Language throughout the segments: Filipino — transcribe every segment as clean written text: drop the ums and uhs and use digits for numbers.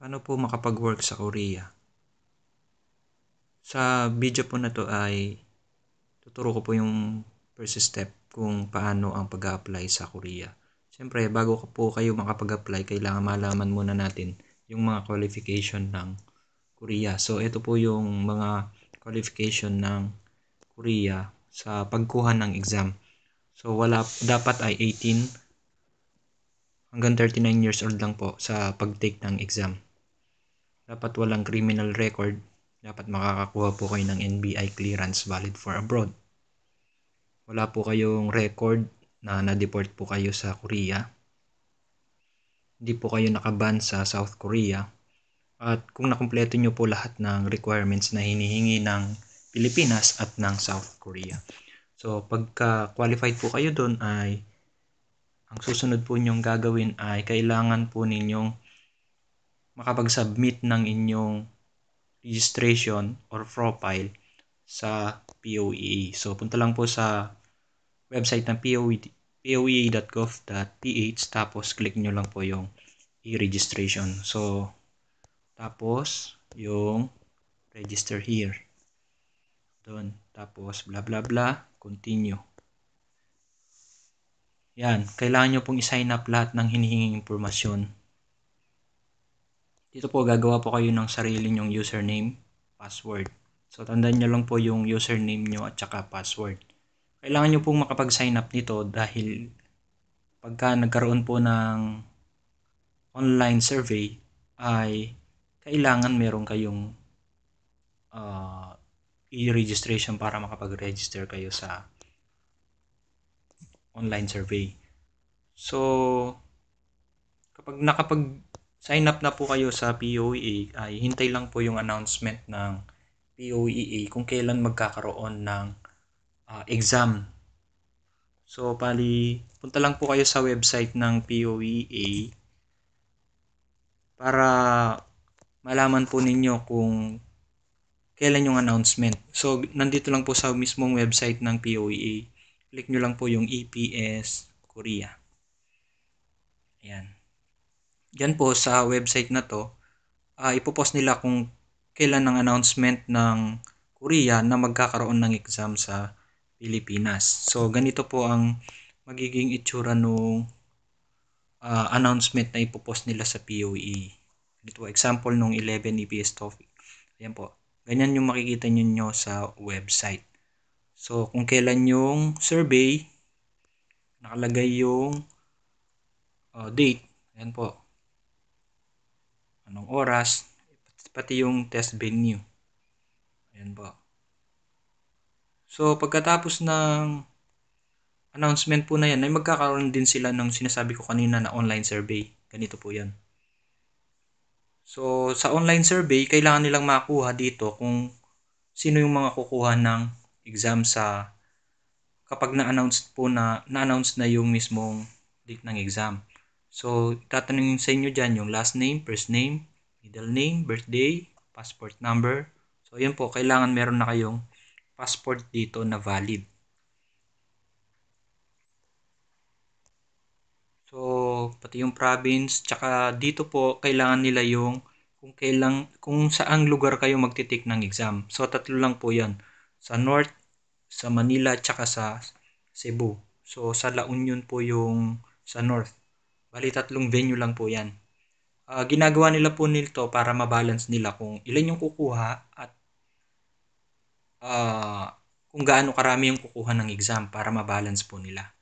Paano po makapag-work sa Korea? Sa video po na 'to ay tuturo ko po yung first step kung paano ang pag-a-apply sa Korea. Siyempre bago po kayo makapag-apply kailangan malaman muna natin yung mga qualification ng Korea. So ito po yung mga qualification ng Korea sa pagkuha ng exam. So dapat ay 18 hanggang 39 years old lang po sa pag-take ng exam. Dapat walang criminal record. Dapat makakakuha po kayo ng NBI clearance valid for abroad. Wala po kayong record na na-deport po kayo sa Korea. Hindi po kayo nakaban sa South Korea. At kung nakumpleto nyo po lahat ng requirements na hinihingi ng Pilipinas at ng South Korea. So pagka qualified po kayo doon ay ang susunod po nyong gagawin ay kailangan po ninyong makapag-submit ng inyong registration or profile sa POEA. So punta lang po sa website ng poea.gov.ph tapos click nyo lang po yung e-registration. So tapos yung register here. Doon. Tapos bla bla bla, continue. Yan, kailangan nyo pong i-sign up lahat ng hinihinging impormasyon. Dito po gagawa po kayo ng sarili nyong username, password. So tandaan nyo lang po yung username nyo at saka password. Kailangan nyo pong makapag-sign up nito dahil pagka nagkaroon po ng online survey ay kailangan meron kayong e-registration para makapag-register kayo sa online survey. So kapag nakapag-sign up na po kayo sa POEA ay hintay lang po yung announcement ng POEA kung kailan magkakaroon ng exam. So punta lang po kayo sa website ng POEA para malaman po ninyo kung kailan yung announcement. So nandito lang po sa mismong website ng POEA. Click nyo lang po yung EPS Korea. Ayan. Yan po sa website na to, ipopost nila kung kailan ang announcement ng Korea na magkakaroon ng exam sa Pilipinas. So ganito po ang magiging itsura nung announcement na ipopost nila sa POE. Dito po, example nung 11 EPS TOEFL. Ayan po. Ganyan yung makikita nyo sa website. So kung kailan yung survey, nakalagay yung date. Ayan po. Anong oras, pati yung test venue. Ayan po. So pagkatapos ng announcement po na yan, ay magkakaroon din sila ng sinasabi ko kanina na online survey. Ganito po yan. So sa online survey, kailangan nilang makuha dito kung sino yung mga kukuha ng exam sa kapag na-announce na yung mismong date ng exam. So tatanungin sa inyo dyan yung last name, first name, middle name, birthday, passport number. So yun po, kailangan meron na kayong passport dito na valid. So pati yung province, tsaka dito po kailangan nila yung kung saang lugar kayo magti-take ng exam. So tatlo lang po 'yan. Sa North, sa Manila, tsaka sa Cebu. So sa La Union po yung sa North. Bali tatlong venue lang po 'yan. Ginagawa nila po nito para ma-balance nila kung ilan yung kukuha at kung gaano karami yung kukuha ng exam para ma-balance po nila.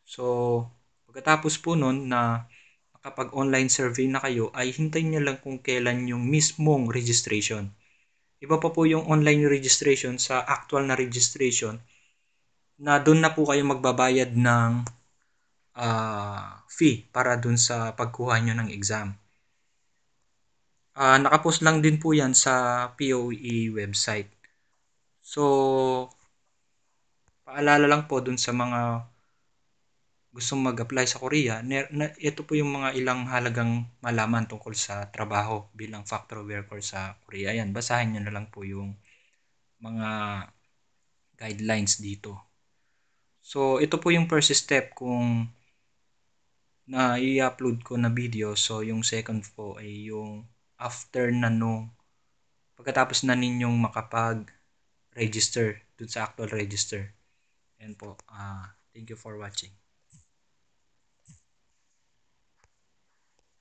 So pagkatapos po nun na nakapag-online survey na kayo ay hintayin nyo lang kung kailan yung mismong registration. Iba pa po yung online registration sa actual na registration na doon na po kayo magbabayad ng fee para doon sa pagkuha nyo ng exam. Nakapost lang din po yan sa POE website. So, paalala lang po doon sa mga gustong mag-apply sa Korea, ito po yung mga ilang halagang malaman tungkol sa trabaho bilang factory worker sa Korea. Yan, basahin nyo na lang po yung mga guidelines dito. So, ito po yung first step kung na i-upload ko na video. So, yung second po ay yung after na nung pagkatapos na ninyong makapag-register dun sa actual register. Ayan po. Thank you for watching.